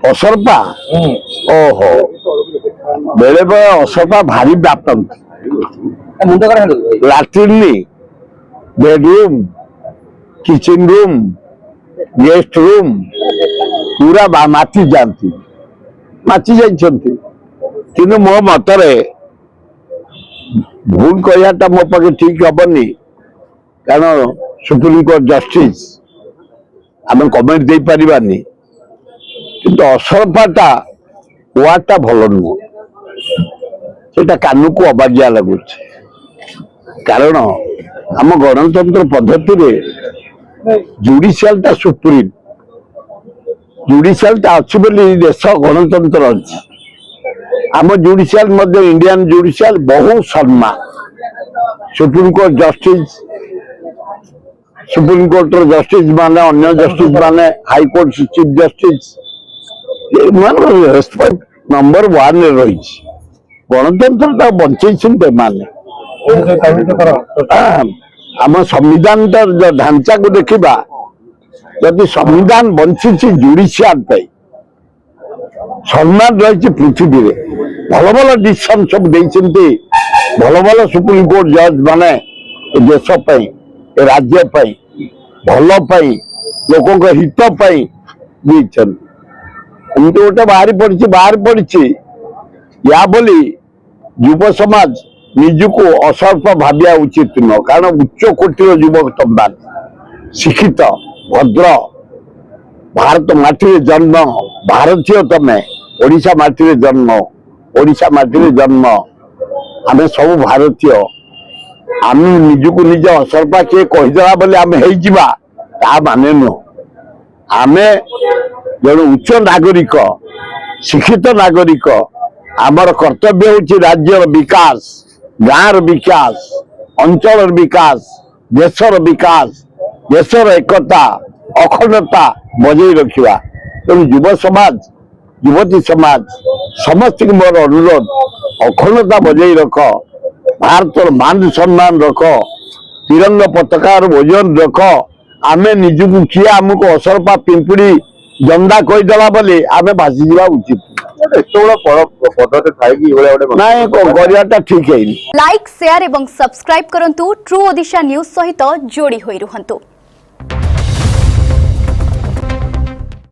ଅସରପା ଓହୋ ବେଳେ ବେଳେ ଅସରପା ଭାରି ବ୍ୟାପନ୍ତି latrine bedroom kitchen room guest room ପୁରା ମାତି ଯାଆନ୍ତି ମାତି ଯାଇଛନ୍ତି କିନ୍ତୁ ମୋ ମତରେ ଭୁଲ କହିବାଟା ମୋ ପାଖେ ଠିକ ହବନି କାରଣ ସୁପ୍ରିମକୋର୍ଟ ଜଷ୍ଟିସ ଆମେ କମେଣ୍ଟ ଦେଇପାରିବାନି କିନ୍ତୁ ଅସରପାଟା ୱାର୍ଡଟା ଭଲ ନୁହଁ ସେଟା କାନକୁ ଅବାଜିଆ ଲାଗୁଛି କାରଣ ଆମ ଗଣତନ୍ତ୍ର ପଦ୍ଧତିରେ ଜୁଡିସିଆଲଟା ସୁପ୍ରିମ ଜୁଡିସିଆଲଟା ଅଛି ବୋଲି ଦେଶ ଗଣତନ୍ତ୍ର ଅଛି ଆମ ଜୁଡିସିଆଲ ମଧ୍ୟ ଇଣ୍ଡିଆନ ଜୁଡିସିଆଲ ବହୁ ସମ୍ମାନ ସୁପ୍ରିମକୋର୍ଟ ଜଷ୍ଟିସ ସୁପ୍ରିମକୋର୍ଟର ଜଷ୍ଟିସ ମାନେ ଅନ୍ୟ ଜଷ୍ଟିସ ମାନେ ହାଇକୋର୍ଟ ଚିଫ ଜଷ୍ଟିସ ଏମାନଙ୍କର ରେସ୍ପେକ୍ଟ ନମ୍ବର 1 ରେ ରହିଛି ଗଣତନ୍ତ୍ରଟା ବଞ୍ଚେଇଛନ୍ତି ଏମାନେ ଆମ ସମ୍ବିଧାନର ଢାଞ୍ଚାକୁ ଦେଖିବା ଯଦି ସମ୍ବିଧାନ ବଞ୍ଚିଛି ଜୁଡିସିଆଲ ପାଇଁ ସମ୍ମାନ ରହିଛି ପୃଥିବୀରେ ଭଲ ଭଲ ଡିସିସନ ସବୁ ଦେଇଛନ୍ତି ଭଲ ଭଲ ସୁପ୍ରିମକୋର୍ଟ ଜଜ ମାନେ ଦେଶ ପାଇଁ ରାଜ୍ୟ ପାଇଁ ଭଲ ପାଇଁ ଲୋକଙ୍କ ହିତ ପାଇଁ ଦେଇଛନ୍ତି ଏମିତି ଗୋଟେ ବାହାରି ପଡିଛି ୟା ବୋଲି ଯୁବ ସମାଜ ନିଜକୁ ଅସଳ୍ପ ଭାବିବା ଉଚିତ ନୁହଁ କାରଣ ଉଚ୍ଚ କୋଟିର ଯୁବକ ତମ୍ବାନ ଶିକ୍ଷିତ ଭଦ୍ର ଭାରତ ମାଟିରେ ଜନ୍ମ ଭାରତୀୟ ତମେ ଓଡ଼ିଶା ମାଟିରେ ଜନ୍ମ ଆମେ ସବୁ ଭାରତୀୟ ଆମେ ନିଜକୁ ନିଜ ଅସରପା କିଏ କହିଦେବା ବୋଲି ଆମେ ହେଇଯିବା ତା ମାନେ ନୁହଁ ଆମେ ଜଣେ ଉଚ୍ଚ ନାଗରିକ ଶିକ୍ଷିତ ନାଗରିକ ଆମର କର୍ତ୍ତବ୍ୟ ହେଉଛି ରାଜ୍ୟର ବିକାଶ ଗାଁର ବିକାଶ ଅଞ୍ଚଳର ବିକାଶ ଦେଶର ଏକତା ଅଖଣ୍ଡତା ବଜାଇ ରଖିବା ତେଣୁ ଯୁବ ସମାଜ ଯୁବତୀ ସମାଜ ସମସ୍ତଙ୍କୁ ମୋର ଅନୁରୋଧ ଅଖଣ୍ଡତା ବଜାଇ ରଖ ଭାରତର ମାନ ସମ୍ମାନ ରଖ ତିରଙ୍ଗ ପତାକାର ଓଜନ ରଖ ଆମେ ନିଜକୁ କିଏ ଆମକୁ ଅସରପା ପିମ୍ପୁଡ଼ି ଜନ୍ଦା କହିଦେଲା ବୋଲି ଆମେ ଭାସିଯିବା ଉଚିତ ନାଇଁ କରିବାଟା ଠିକ ହେଇନି। ଲାଇକ୍ ସେୟାର ଏବଂ ସବସ୍କ୍ରାଇब କରନ୍ତୁ ट्रू ओडिशा न्यूज सहित जोड़ी होई रुहंतु।